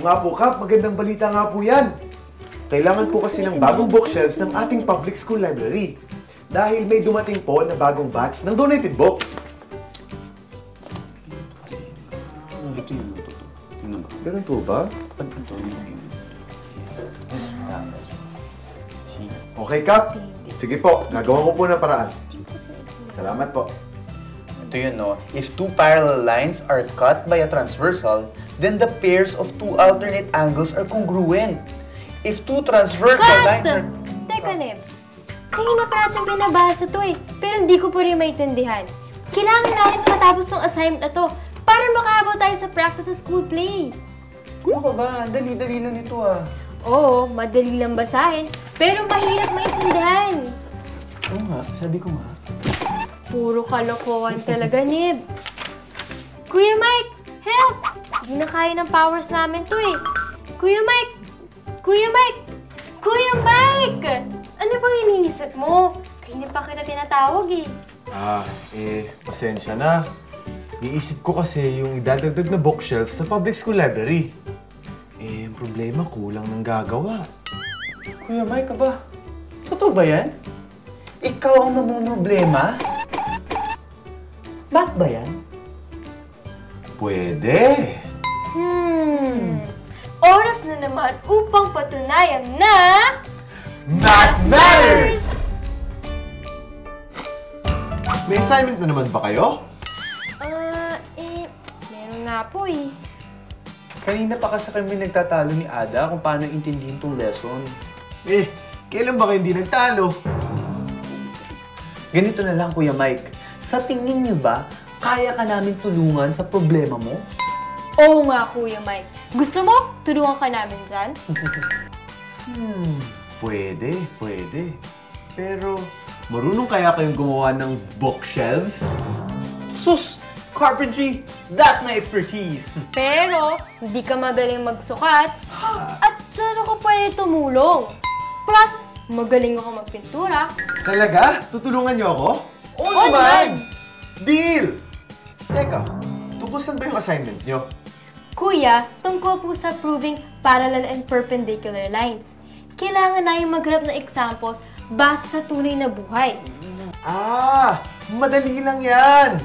nga po, Kap. Magandang balita nga po yan. Kailangan po kasi ng bagong bookshelves ng ating public school library. Dahil may dumating po na bagong batch ng donated books. Ito yung totoo. Tingnan ba? Ganun po ba? Ito yung Okay, Kap. Sige po, gagawa ko po ng paraan. Salamat po. Ito yun, no? If two parallel lines are cut by a transversal, then the pairs of two alternate angles are congruent. If two transversal lines are... Teka, Neb. Kanina pa natin binabasa to eh. Pero hindi ko pa rin maintindihan. Kailangan natin matapos tong assignment na to para makahabol tayo sa practice sa school play. Ano ka ba? Dali-dali lang ito ah. Oo, madali lang basahin. Pero mahirap maintindihan. Oo nga, sabi ko nga. Puro kalokohan talaga, Nib. Kuya Mike, help! Hindi na kaya ng powers namin to eh. Kuya Mike! Kuya Mike! Kuya Mike! Ano bang iniisip mo? Kanina pa kita tinatawag eh. Pasensya na. Iisip ko kasi yung idadagdag na bookshelf sa public school library. Ang problema, kulang ng gagawa. Kuya Mike ka ba? Totoo ba yan? Ikaw ang namumroblema? Math ba yan? Pwede. Oras na naman upang patunayan na... Math Matters! May assignment na naman ba kayo? Meron nga po eh. Kanina pa kasi kami nagtatalo ni Ada kung paano intindihin tong lesson. Kailan ba kayo hindi nagtalo? Ganito na lang, Kuya Mike. Sa tingin niyo ba, kaya ka namin tulungan sa problema mo? Oo nga, Kuya Mike. Gusto mo? Tulungan ka namin dyan? Pwede. Pero, marunong kaya kayong gumawa ng bookshelves? Sus! Carpentry! That's my expertise! Pero, hindi ka magaling magsukat at dyan ako pwede tumulong. Plus, magaling ako magpintura. Talaga? Tutulungan niyo ako? Oo naman! Deal! Teka, tungkol saan ba yung assignment niyo? Kuya, tungkol po sa proving parallel and perpendicular lines. Kailangan na yung maghanap ng examples base sa tunay na buhay. Madali lang yan!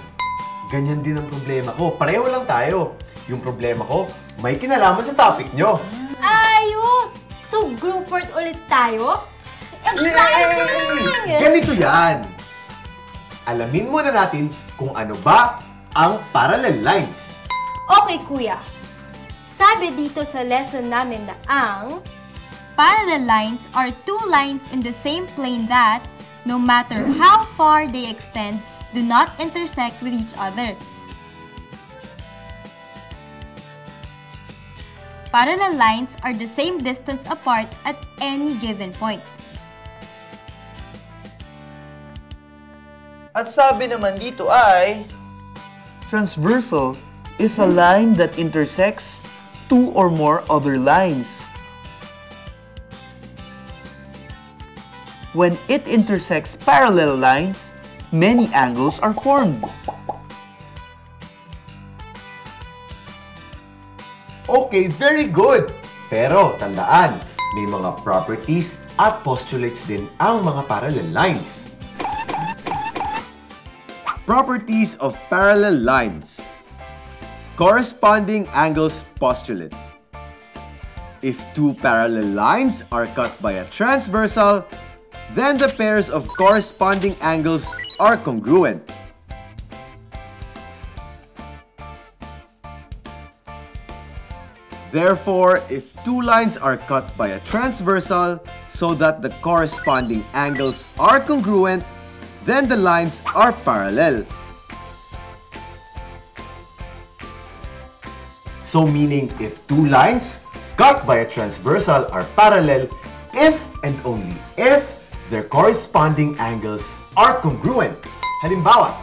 Ganyan din ang problema ko. Pareho lang tayo. Yung problema ko, may kinalaman sa topic nyo. Ayos! So, group work ulit tayo? Exciting! Ganito yan! Alamin muna natin kung ano ba ang parallel lines. Okay, Kuya. Sabi dito sa lesson namin na ang parallel lines are two lines in the same plane that, no matter how far they extend, do not intersect with each other. Parallel lines are the same distance apart at any given point. At sabi naman dito ay... Transversal is a line that intersects two or more other lines. When it intersects parallel lines, many angles are formed. Okay, very good! Pero tandaan, may mga properties at postulates din ang mga parallel lines. Properties of parallel lines. Corresponding angles postulate. If two parallel lines are cut by a transversal, then the pairs of corresponding angles are congruent. Therefore, if two lines are cut by a transversal so that the corresponding angles are congruent, then the lines are parallel. So meaning if two lines cut by a transversal are parallel if and only if their corresponding angles are congruent. Halimbawa,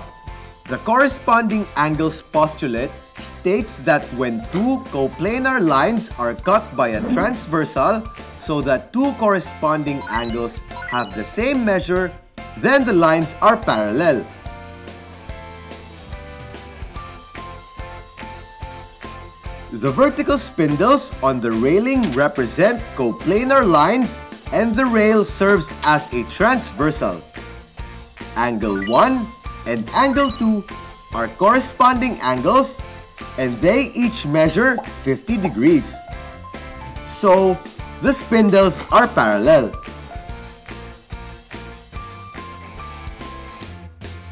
the corresponding angles postulate states that when two coplanar lines are cut by a transversal so that two corresponding angles have the same measure, then the lines are parallel. The vertical spindles on the railing represent coplanar lines and the rail serves as a transversal. Angle 1 and angle 2 are corresponding angles and they each measure 50 degrees. So, the spindles are parallel.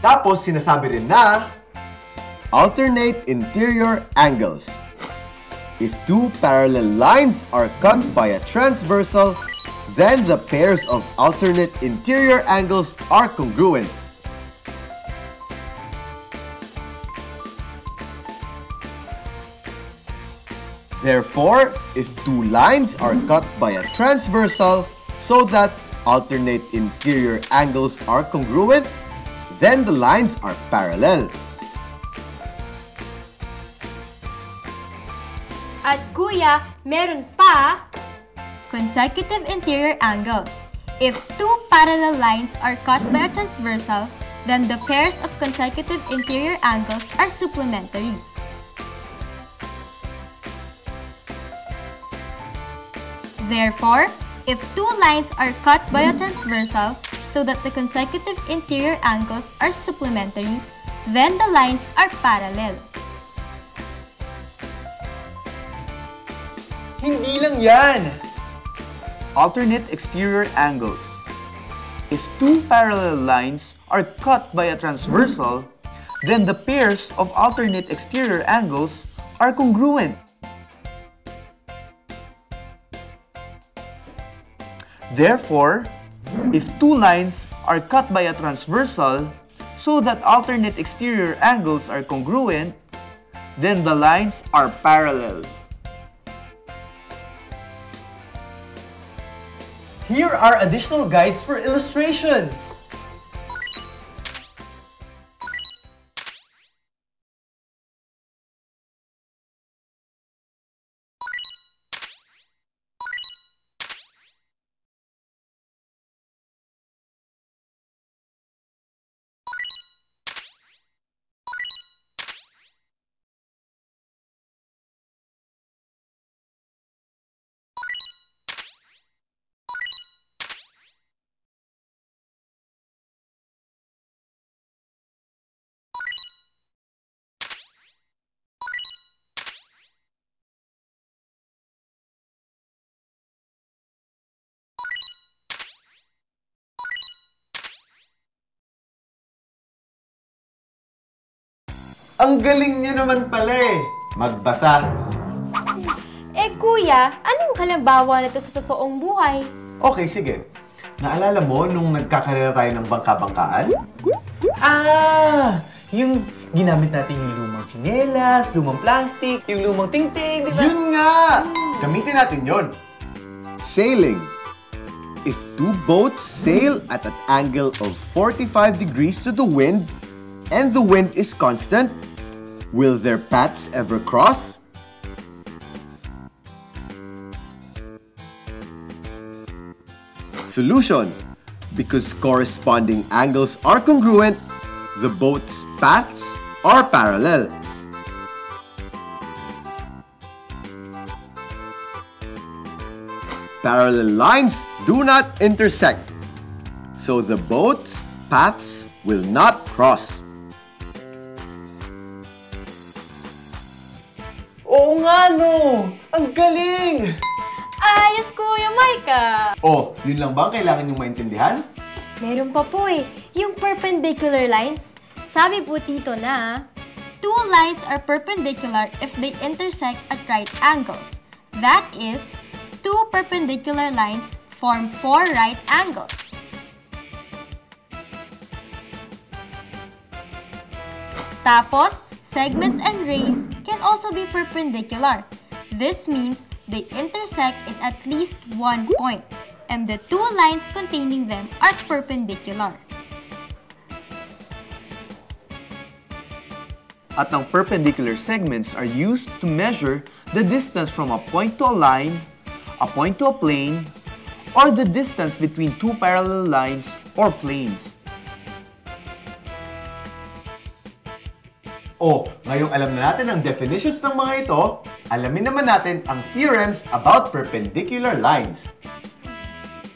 Tapos sinasabi rin na alternate interior angles. If two parallel lines are cut by a transversal, then the pairs of alternate interior angles are congruent. Therefore, if two lines are cut by a transversal so that alternate interior angles are congruent, then the lines are parallel. At kuya, meron pa consecutive interior angles. If two parallel lines are cut by a transversal, then the pairs of consecutive interior angles are supplementary. Therefore, if two lines are cut by a transversal so that the consecutive interior angles are supplementary, then the lines are parallel. Hindi lang yan! Alternate exterior angles. If two parallel lines are cut by a transversal, then the pairs of alternate exterior angles are congruent. Therefore, if two lines are cut by a transversal so that alternate exterior angles are congruent, then the lines are parallel. Here are additional guides for illustration. Ang galing nyo naman pala eh! Magbasa. Eh kuya, anong halimbawa nito sa totoong buhay? Okay, sige. Naalala mo nung nagkakarera tayo ng bangka-bangkaan? Yung ginamit natin yung lumang tsinelas, lumang plastic, yung lumang tingting, di ba? Yun nga! Gamitin natin yun. Sailing. If two boats sail at an angle of 45 degrees to the wind, and the wind is constant, will their paths ever cross? Solution. Because corresponding angles are congruent, the boats' paths are parallel. Parallel lines do not intersect, so the boats' paths will not cross. Oo nga, no! Ang galing! Ayos kuya Mike Oh, yun lang ba ang kailangan niyong maintindihan? Meron pa po eh, yung perpendicular lines. Sabi po dito na Two lines are perpendicular if they intersect at right angles. That is, two perpendicular lines form four right angles. Tapos, segments and rays can also be perpendicular. This means they intersect in at least one point, and the two lines containing them are perpendicular. At ang perpendicular segments are used to measure the distance from a point to a line, a point to a plane, or the distance between two parallel lines or planes. Oh, ngayong alam na natin ang definitions ng mga ito, alamin naman natin ang theorems about perpendicular lines.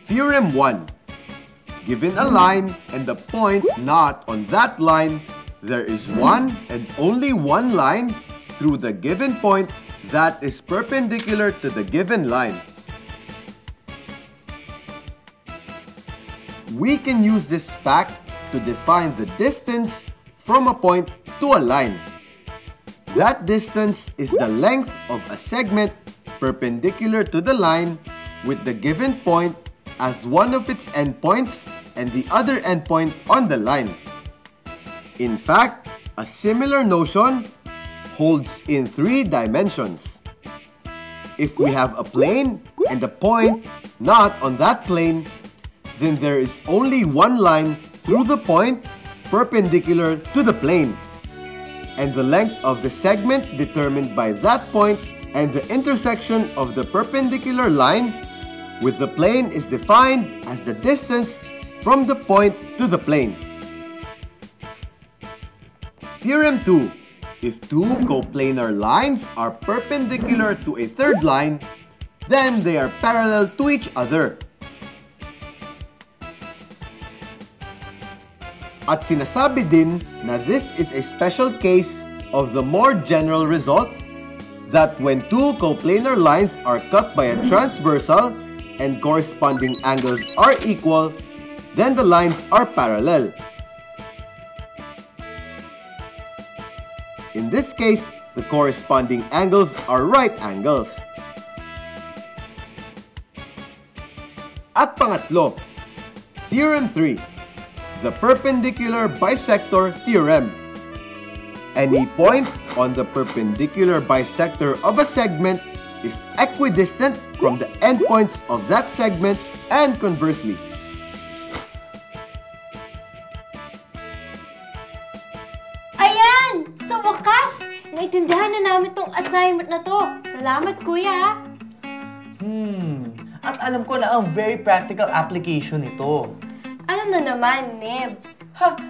Theorem 1. Given a line and a point not on that line, there is one and only one line through the given point that is perpendicular to the given line. We can use this fact to define the distance from a point to a line. That distance is the length of a segment perpendicular to the line with the given point as one of its endpoints and the other endpoint on the line. In fact, a similar notion holds in 3 dimensions. If we have a plane and a point not on that plane, then there is only one line through the point perpendicular to the plane, and the length of the segment determined by that point and the intersection of the perpendicular line with the plane is defined as the distance from the point to the plane. Theorem 2. If two coplanar lines are perpendicular to a third line, then they are parallel to each other. At sinasabi din na this is a special case of the more general result that when two coplanar lines are cut by a transversal and corresponding angles are equal, then the lines are parallel. In this case, the corresponding angles are right angles. At pangatlo, Theorem 3, the perpendicular bisector theorem. Any point on the perpendicular bisector of a segment is equidistant from the endpoints of that segment and conversely. Ayan! Sa wakas! Naintindihan na namin tong assignment na to. Salamat, Kuya! At alam ko na ang very practical application nito. Ano na naman, Neb?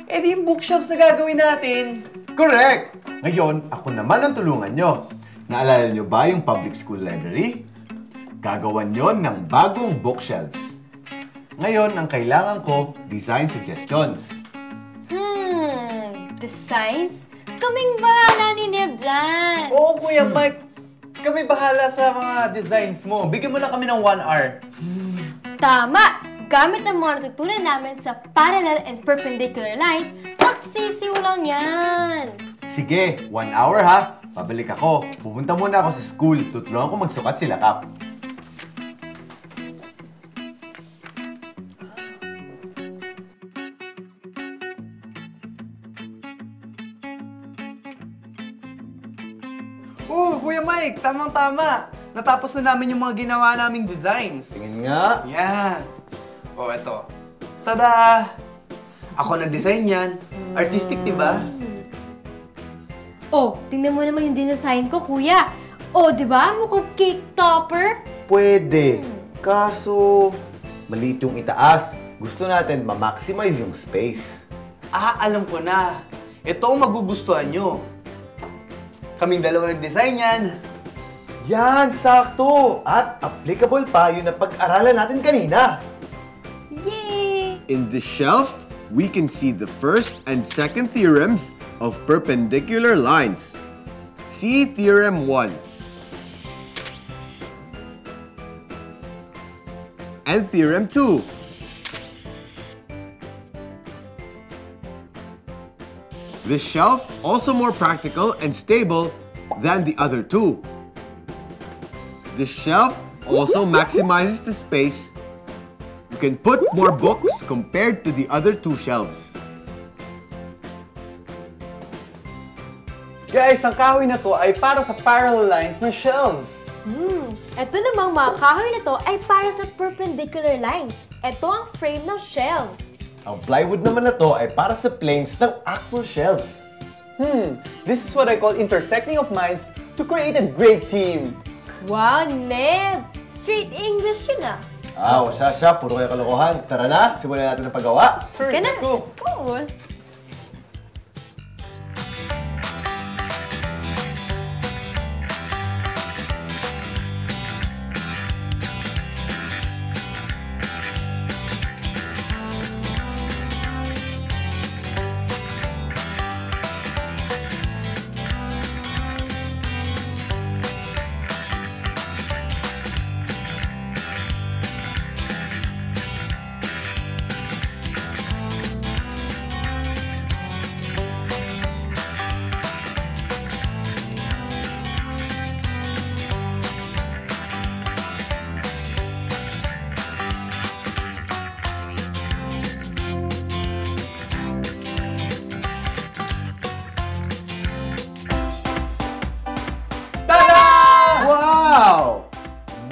Edi yung bookshelves na gagawin natin. Correct! Ngayon, ako naman ang tulungan nyo. Naalala nyo ba yung public school library? Gagawan yon ng bagong bookshelves. Ngayon, ang kailangan ko, design suggestions. Designs? Kaming bahala ni Neb dyan. Oo, Kuya Mike. Kami bahala sa mga designs mo. Bigyan mo lang kami ng 1 hour. Tama! Gamit ang mga natutunan namin sa parallel and perpendicular lines, magsisiw lang yan! Sige, 1 hour ha. Pabalik ako. Pupunta muna ako sa school. Tutulungan ko magsukat sila, Kap. Oh, Kuya Mike, tamang-tama. Natapos na namin yung mga ginawa naming designs. Tingin nga. Yan. Oh, eto. Tada! Ako nag-design yan. Artistic, di ba? Oh, tingnan mo naman yung dinesign ko, Kuya. Oh, di ba? Mukhang cake topper. Pwede. Kaso, maliit yung itaas. Gusto natin ma-maximize yung space. Alam ko na. Ito ang magugustuhan nyo. Kaming dalawa nag-design yan. Yan, sakto! At applicable pa yung napag-aralan natin kanina. Yay! In this shelf, we can see the first and second theorems of perpendicular lines. See Theorem 1. And Theorem 2. This shelf also more practical and stable than the other two. This shelf also maximizes the space. You can put more books compared to the other two shelves. Guys, ang kahoy na to ay para sa parallel lines ng shelves. Ito namang mga kahoy na to ay para sa perpendicular lines. Ito ang frame ng shelves. Ang plywood naman na to ay para sa planes ng actual shelves. This is what I call intersecting of minds to create a great team. Wow, Neb! Straight English yun ah. Siya, puro kayo kalokohan. Tara na, simulan natin ang paggawa. Sure, Kaya na, let's go. let's go!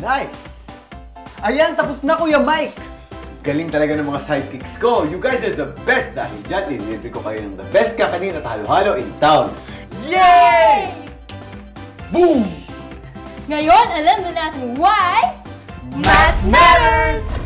Nice! Ayan, tapos na Kuya Mike! Galing talaga ng mga sidekicks ko. You guys are the best dahil dyan, nilibre ko kayo ng the best kakanin at halo-halo in town. Yay! Boom! Ngayon, alam na natin why Math Matters!